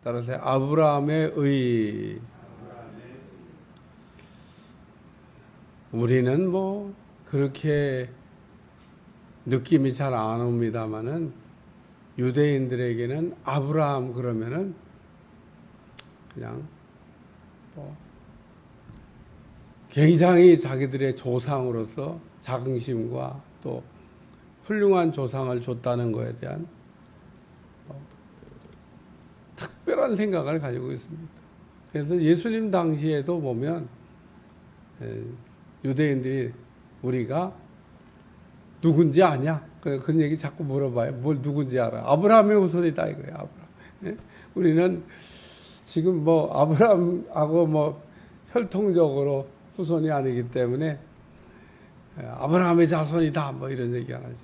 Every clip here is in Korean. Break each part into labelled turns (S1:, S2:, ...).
S1: 따라서 아브라함의 의. 우리는 뭐 그렇게 느낌이 잘 안 옵니다만은 유대인들에게는 아브라함 그러면은 그냥 뭐 굉장히 자기들의 조상으로서 자긍심과 또 훌륭한 조상을 줬다는 것에 대한 특별한 생각을 가지고 있습니다. 그래서 예수님 당시에도 보면 유대인들이 우리가 누군지 아냐? 그런 얘기 자꾸 물어봐요. 뭘 누군지 알아? 아브라함의 후손이다 이거예요. 아브라함. 예? 우리는 지금 뭐 아브라함하고 뭐 혈통적으로 후손이 아니기 때문에 아브라함의 자손이다 뭐 이런 얘기 안 하죠.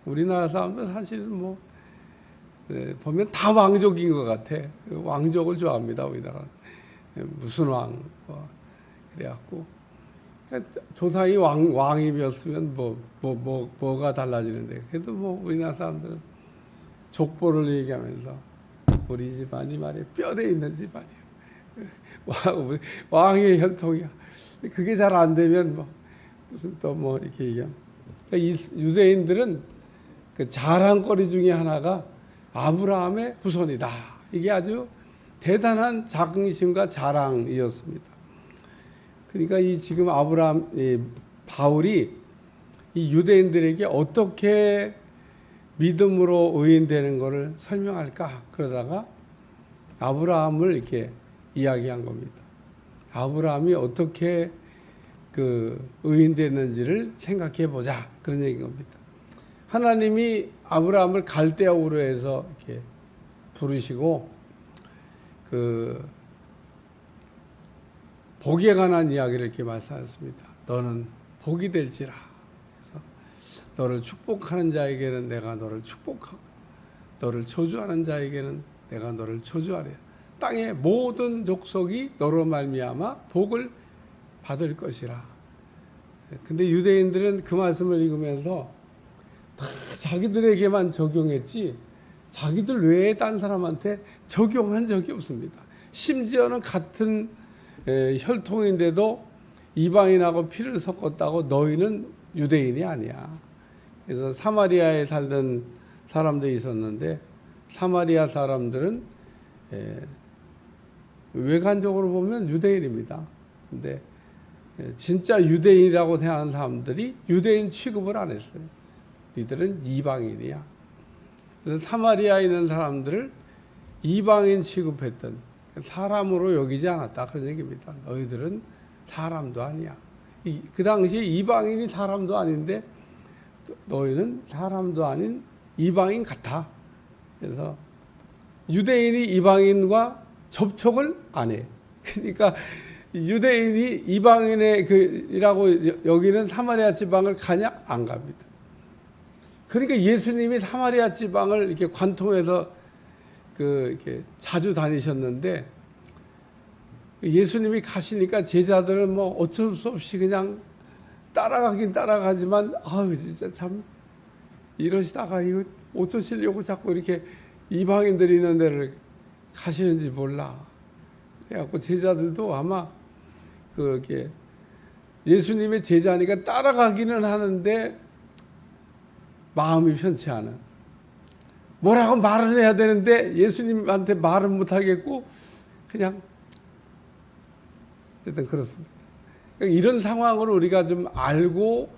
S1: 우리나라 사람들 사실은 뭐 보면 다 왕족인 것 같아. 왕족을 좋아합니다. 우리나라 무슨 왕 뭐 그래갖고 조상이 왕이었으면 뭐가 달라지는데 그래도 뭐 우리나라 사람들은 족보를 얘기하면서 우리 집안이 말이야 뼈대 있는 집안이야. 왕의 혈통이야. 그게 잘 안 되면 뭐 무슨 또 뭐 이렇게 얘기하면 그러니까 이 유대인들은 그 자랑거리 중에 하나가 아브라함의 후손이다. 이게 아주 대단한 자긍심과 자랑이었습니다. 그러니까 이 지금 바울이 이 유대인들에게 어떻게 믿음으로 의인되는 것을 설명할까 그러다가 아브라함을 이렇게 이야기한 겁니다. 아브라함이 어떻게 그 의인됐는지를 생각해 보자 그런 얘기인 겁니다. 하나님이 아브라함을 갈대아 우르 해서 이렇게 부르시고 그 복에 관한 이야기를 이렇게 말씀하셨습니다. 너는 복이 될지라. 그래서 너를 축복하는 자에게는 내가 너를 축복하고 너를 저주하는 자에게는 내가 너를 저주하리라. 땅의 모든 족속이 너로 말미암아 복을 받을 것이라. 근데 유대인들은 그 말씀을 읽으면서 다 자기들에게만 적용했지 자기들 외에 딴 사람한테 적용한 적이 없습니다. 심지어는 같은 혈통인데도 이방인하고 피를 섞었다고 너희는 유대인이 아니야. 그래서 사마리아에 살던 사람들이 있었는데 사마리아 사람들은 외관적으로 보면 유대인입니다. 근데 진짜 유대인이라고 생각하는 사람들이 유대인 취급을 안 했어요. 이들은 이방인이야. 그래서 사마리아에 있는 사람들을 이방인 취급했던 사람으로 여기지 않았다 그런 얘기입니다. 너희들은 사람도 아니야. 그 당시에 이방인이 사람도 아닌데 너희는 사람도 아닌 이방인 같아. 그래서 유대인이 이방인과 접촉을 안 해. 그러니까 유대인이 이방인이라고 여기는 사마리아 지방을 가냐? 안 갑니다. 그러니까 예수님이 사마리아 지방을 이렇게 관통해서 이렇게 자주 다니셨는데 예수님이 가시니까 제자들은 뭐 어쩔 수 없이 그냥 따라가긴 따라가지만 아유 진짜 참 이러시다가 이거 어쩌시려고 자꾸 이렇게 이방인들이 있는 데를 가시는지 몰라. 그래갖고 제자들도 아마 그게 예수님의 제자니까 따라가기는 하는데 마음이 편치 않은. 뭐라고 말을 해야 되는데 예수님한테 말은 못하겠고 그냥 어쨌든 그렇습니다. 그러니까 이런 상황을 우리가 좀 알고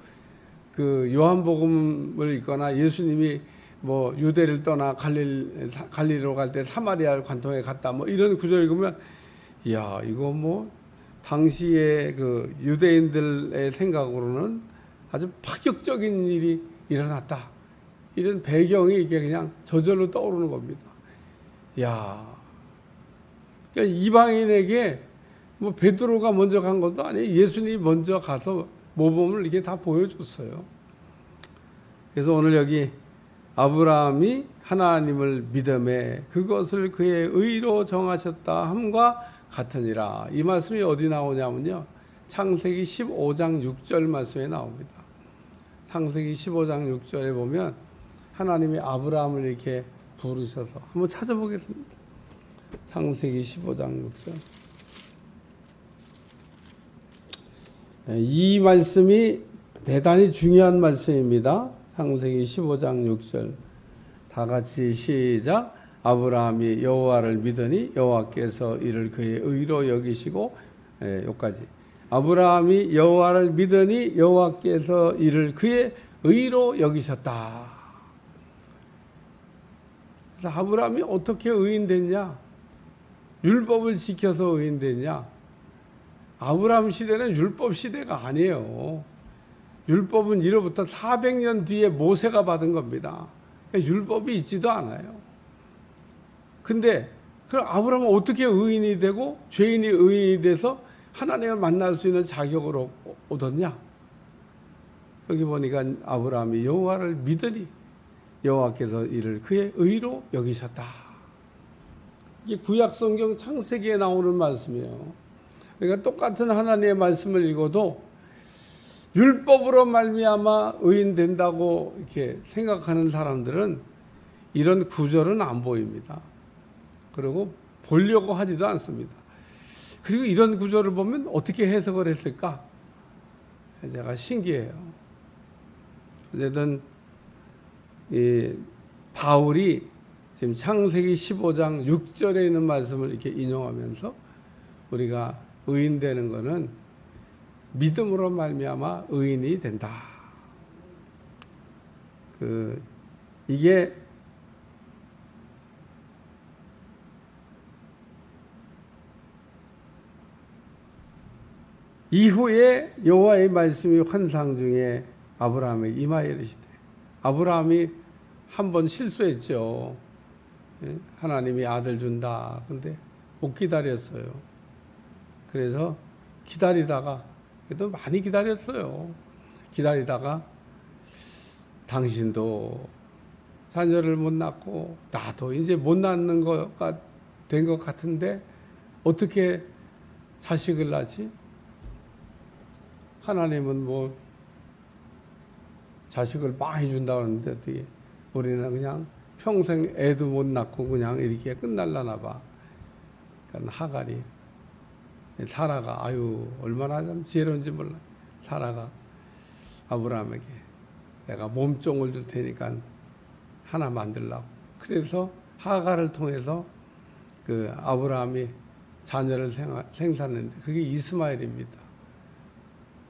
S1: 그 요한복음을 읽거나 예수님이 뭐 유대를 떠나 갈릴리로 갈 때 사마리아 관통에 갔다 뭐 이런 구절 읽으면 이야 이거 뭐 당시에 그 유대인들의 생각으로는 아주 파격적인 일이 일어났다. 이런 배경이 이게 그냥 저절로 떠오르는 겁니다. 야, 그러니까 이방인에게 뭐 베드로가 먼저 간 것도 아니에요. 예수님이 먼저 가서 모범을 이렇게 다 보여줬어요. 그래서 오늘 여기 아브라함이 하나님을 믿음에 그것을 그의 의로 정하셨다 함과 같으니라. 이 말씀이 어디 나오냐면요. 창세기 15장 6절 말씀에 나옵니다. 창세기 15장 6절에 보면 하나님이 아브라함을 이렇게 부르셔서 한번 찾아보겠습니다. 창세기 15장 6절. 이 말씀이 대단히 중요한 말씀입니다. 창세기 15장 6절. 다 같이 시작. 아브라함이 여호와를 믿으니 여호와께서 이를 그의 의로 여기시고, 여기까지. 아브라함이 여호와를 믿으니 여호와께서 이를 그의 의로 여기셨다. 그래서 아브라함이 어떻게 의인됐냐? 율법을 지켜서 의인됐냐? 아브라함 시대는 율법 시대가 아니에요. 율법은 이로부터 400년 뒤에 모세가 받은 겁니다. 그러니까 율법이 있지도 않아요. 근데 그럼 아브라함은 어떻게 의인이 되고 죄인이 의인이 돼서 하나님을 만날 수 있는 자격을 얻었냐? 여기 보니까 아브라함이 여호와를 믿으니 여호와께서 이를 그의 의로 여기셨다. 이게 구약 성경 창세기에 나오는 말씀이에요. 그러니까 똑같은 하나님의 말씀을 읽어도 율법으로 말미암아 의인 된다고 이렇게 생각하는 사람들은 이런 구절은 안 보입니다. 그리고 보려고 하지도 않습니다. 그리고 이런 구절을 보면 어떻게 해석을 했을까? 제가 신기해요. 어쨌든 이 바울이 지금 창세기 15장 6절에 있는 말씀을 이렇게 인용하면서 우리가 의인 되는 것은 믿음으로 말미암아 의인이 된다. 이게 이후에 여호와의 말씀이 환상 중에 아브라함에게 임하여 이르시되, 아브라함이 한 번 실수했죠. 하나님이 아들 준다. 근데 못 기다렸어요. 그래서 기다리다가, 그래도 많이 기다렸어요. 기다리다가 당신도 자녀를 못 낳고 나도 이제 못 낳는 거가 된 것 같은데 어떻게 자식을 낳지? 하나님은 뭐 자식을 많이 준다고 하는데 어떻게 우리는 그냥 평생 애도 못 낳고 그냥 이렇게 끝날라나 봐. 그러니까 하갈이, 사라가, 아유 얼마나 좀 지혜로운지 몰라. 사라가 아브라함에게 내가 몸종을 줄 테니까 하나 만들라고. 그래서 하갈을 통해서 그 아브라함이 자녀를 생산했는데 그게 이스마엘입니다.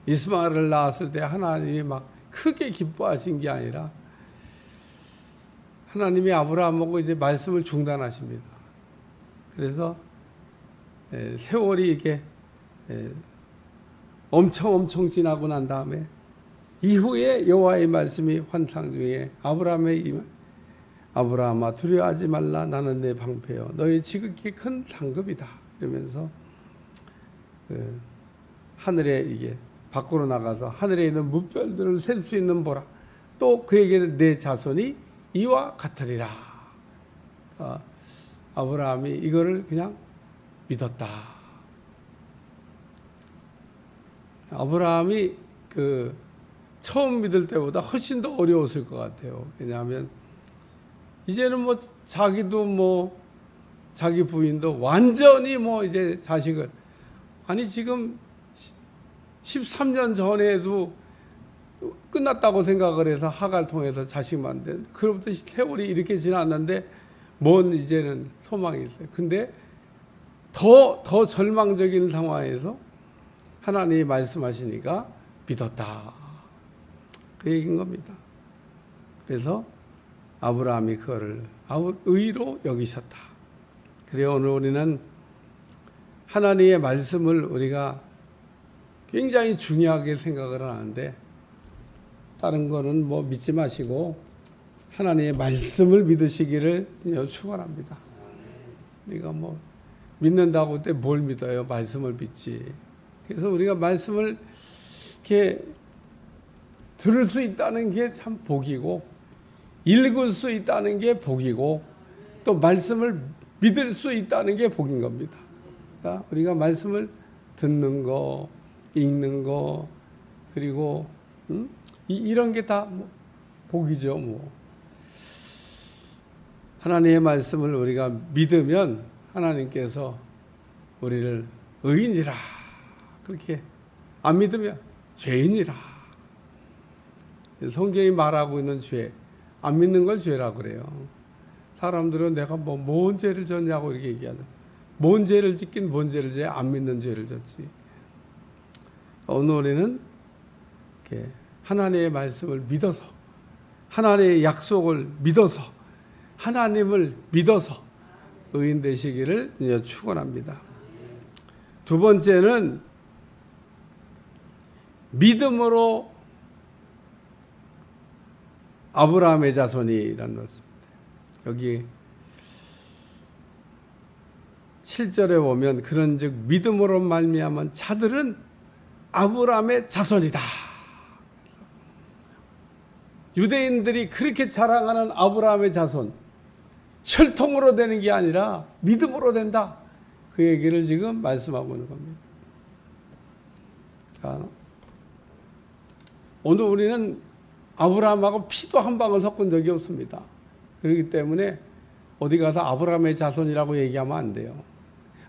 S1: 이스마엘을 낳았을 때 하나님이 막 크게 기뻐하신 게 아니라 하나님이 아브라함하고 이제 말씀을 중단하십니다. 그래서 세월이 이렇게 엄청 지나고 난 다음에 이후에 여호와의 말씀이 환상 중에 아브라함아 두려워하지 말라. 나는 내 방패여 너의 지극히 큰 상급이다. 이러면서 하늘에 이게 밖으로 나가서 하늘에 있는 무별들을 셀 수 있는 보라. 또 그에게는 내 자손이 이와 같으리라. 아브라함이 이거를 그냥 믿었다. 아브라함이 처음 믿을 때보다 훨씬 더 어려웠을 것 같아요. 왜냐하면 이제는 뭐 자기도 뭐 자기 부인도 완전히 뭐 이제 자식을, 아니 지금 13년 전에도 끝났다고 생각을 해서 하갈 통해서 자식 만든, 그로부터 세월이 이렇게 지났는데 뭔 이제는 소망이 있어요. 근데 더 절망적인 상황에서 하나님이 말씀하시니까 믿었다. 그 얘기인 겁니다. 그래서 아브라함이 그거를 의로 여기셨다. 그래요. 오늘 우리는 하나님의 말씀을 우리가 굉장히 중요하게 생각을 하는데, 다른 거는 뭐 믿지 마시고 하나님의 말씀을 믿으시기를 축원합니다. 우리가 뭐 믿는다고 할 때 뭘 믿어요? 말씀을 믿지. 그래서 우리가 말씀을 이렇게 들을 수 있다는 게 참 복이고, 읽을 수 있다는 게 복이고, 또 말씀을 믿을 수 있다는 게 복인 겁니다. 그러니까 우리가 말씀을 듣는 거, 읽는 거, 그리고 이런 게 다 뭐 복이죠. 뭐 하나님의 말씀을 우리가 믿으면 하나님께서 우리를 의인이라 그렇게 안 믿으면 죄인이라. 성경이 말하고 있는 죄, 안 믿는 걸 죄라고 그래요. 사람들은 내가 뭔 죄를 졌냐고 이렇게 얘기하죠. 뭔 죄를 짓긴 뭔 죄를 져? 안 믿는 죄를 졌지. 오늘 우리는 이렇게 하나님의 말씀을 믿어서, 하나님의 약속을 믿어서, 하나님을 믿어서 의인 되시기를 축원합니다. 두 번째는 믿음으로 아브라함의 자손이라는 것입니다. 여기 7절에 보면 그런즉 믿음으로 말미암은 자들은 아브라함의 자손이다. 유대인들이 그렇게 자랑하는 아브라함의 자손, 혈통으로 되는 게 아니라 믿음으로 된다. 그 얘기를 지금 말씀하고 있는 겁니다. 자, 오늘 우리는 아브라함하고 피도 한 방울 섞은 적이 없습니다. 그렇기 때문에 어디 가서 아브라함의 자손이라고 얘기하면 안 돼요.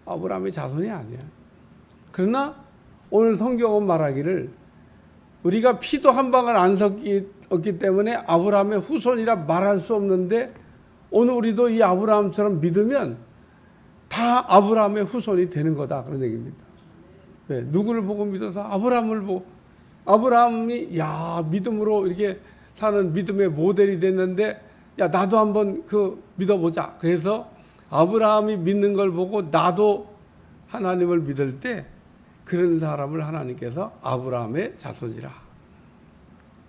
S1: 아브라함의 자손이 아니야. 그러나 오늘 성경은 말하기를 우리가 피도 한 방울 안 섞었기 때문에 아브라함의 후손이라 말할 수 없는데 오늘 우리도 이 아브라함처럼 믿으면 다 아브라함의 후손이 되는 거다. 그런 얘기입니다. 왜? 누구를 보고 믿어서? 아브라함을 보고. 아브라함이 믿음으로 이렇게 사는 믿음의 모델이 됐는데 나도 한번 믿어보자. 그래서 아브라함이 믿는 걸 보고 나도 하나님을 믿을 때 그런 사람을 하나님께서 아브라함의 자손이라.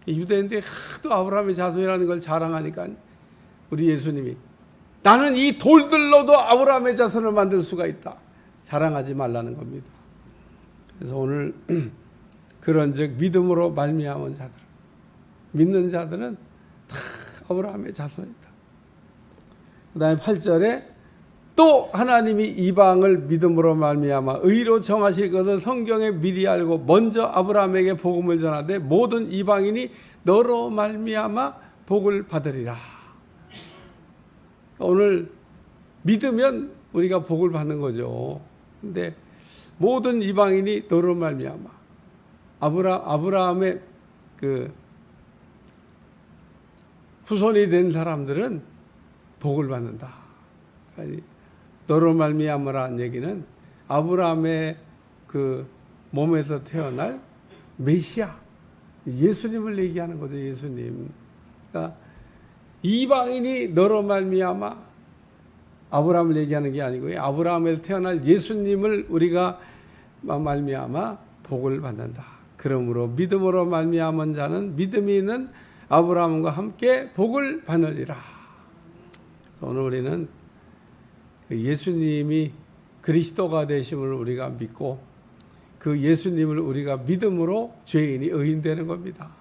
S1: 유대인들이 하도 아브라함의 자손이라는 걸 자랑하니까 우리 예수님이 나는 이 돌들로도 아브라함의 자손을 만들 수가 있다. 자랑하지 말라는 겁니다. 그래서 오늘 그런즉 믿음으로 말미암은 자들, 믿는 자들은 다 아브라함의 자손이다. 그 다음에 8절에 또 하나님이 이방을 믿음으로 말미암아 의로 정하실 것을 성경에 미리 알고 먼저 아브라함에게 복음을 전하되 모든 이방인이 너로 말미암아 복을 받으리라. 오늘 믿으면 우리가 복을 받는 거죠. 근데 모든 이방인이 너로 말미암아 아브라함의 후손이 된 사람들은 복을 받는다. 너로 말미암으라는 얘기는 아브라함의 몸에서 태어날 메시아 예수님을 얘기하는 거죠. 예수님. 그러니까 이방인이 너로 말미암아 아브라함을 얘기하는 게 아니고요. 아브라함에서 태어날 예수님을 우리가 말미암아 복을 받는다. 그러므로 믿음으로 말미암은 자는 믿음이 있는 아브라함과 함께 복을 받으리라. 오늘 우리는 예수님이 그리스도가 되심을 우리가 믿고 그 예수님을 우리가 믿음으로 죄인이 의인되는 겁니다.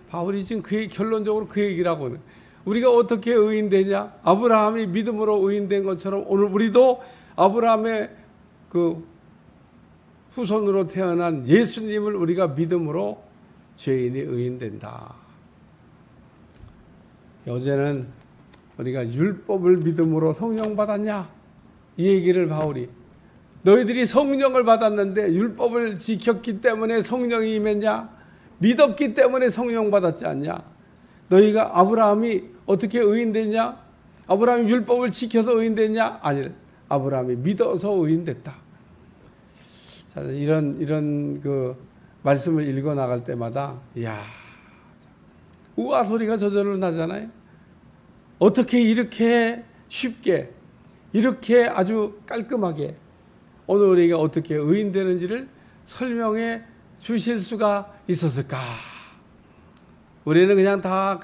S1: 바울이 지금 결론적으로 그 얘기를 하고 있는 거예요. 우리가 어떻게 의인되냐? 아브라함이 믿음으로 의인된 것처럼 오늘 우리도 아브라함의 후손으로 태어난 예수님을 우리가 믿음으로 죄인이 의인된다. 어제는 우리가 율법을 믿음으로 성령 받았냐? 이 얘기를 바울이 너희들이 성령을 받았는데 율법을 지켰기 때문에 성령이 임했냐? 믿었기 때문에 성령 받았지 않냐? 너희가 아브라함이 어떻게 의인됐냐? 아브라함이 율법을 지켜서 의인됐냐? 아니, 아브라함이 믿어서 의인됐다. 자, 이런 말씀을 읽어 나갈 때마다 우아 소리가 저절로 나잖아요. 어떻게 이렇게 쉽게 이렇게 아주 깔끔하게 오늘 우리가 어떻게 의인되는지를 설명해 주실 수가 있었을까? 우리는 그냥 다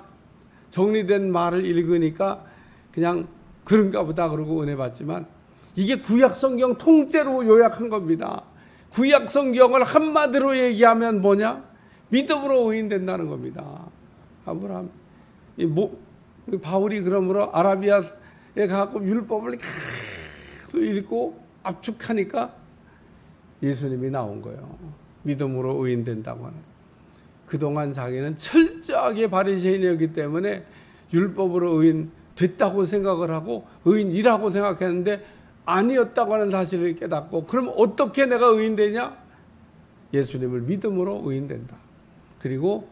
S1: 정리된 말을 읽으니까 그냥 그런가 보다 그러고 은혜 받지만 이게 구약성경 통째로 요약한 겁니다. 구약성경을 한마디로 얘기하면 뭐냐? 믿음으로 의인된다는 겁니다. 아브라함. 바울이 그러므로 아라비아에 가고 율법을 읽고 압축하니까 예수님이 나온 거예요. 믿음으로 의인된다고 하는. 그동안 자기는 철저하게 바리새인이었기 때문에 율법으로 의인 됐다고 생각을 하고 의인이라고 생각했는데 아니었다고 하는 사실을 깨닫고, 그럼 어떻게 내가 의인되냐? 예수님을 믿음으로 의인된다. 그리고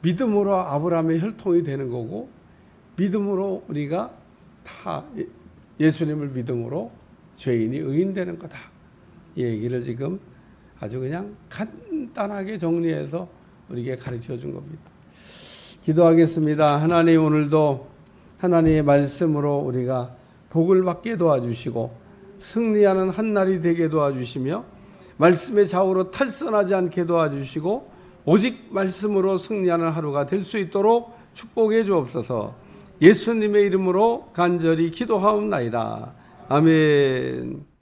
S1: 믿음으로 아브라함의 혈통이 되는 거고, 믿음으로 우리가 다 예수님을 믿음으로 죄인이 의인되는 거다. 이 얘기를 지금 아주 그냥 간단하게 정리해서 우리에게 가르쳐 준 겁니다. 기도하겠습니다. 하나님, 오늘도 하나님의 말씀으로 우리가 복을 받게 도와주시고 승리하는 한날이 되게 도와주시며 말씀의 좌우로 탈선하지 않게 도와주시고 오직 말씀으로 승리하는 하루가 될 수 있도록 축복해 주옵소서. 예수님의 이름으로 간절히 기도하옵나이다. 아멘.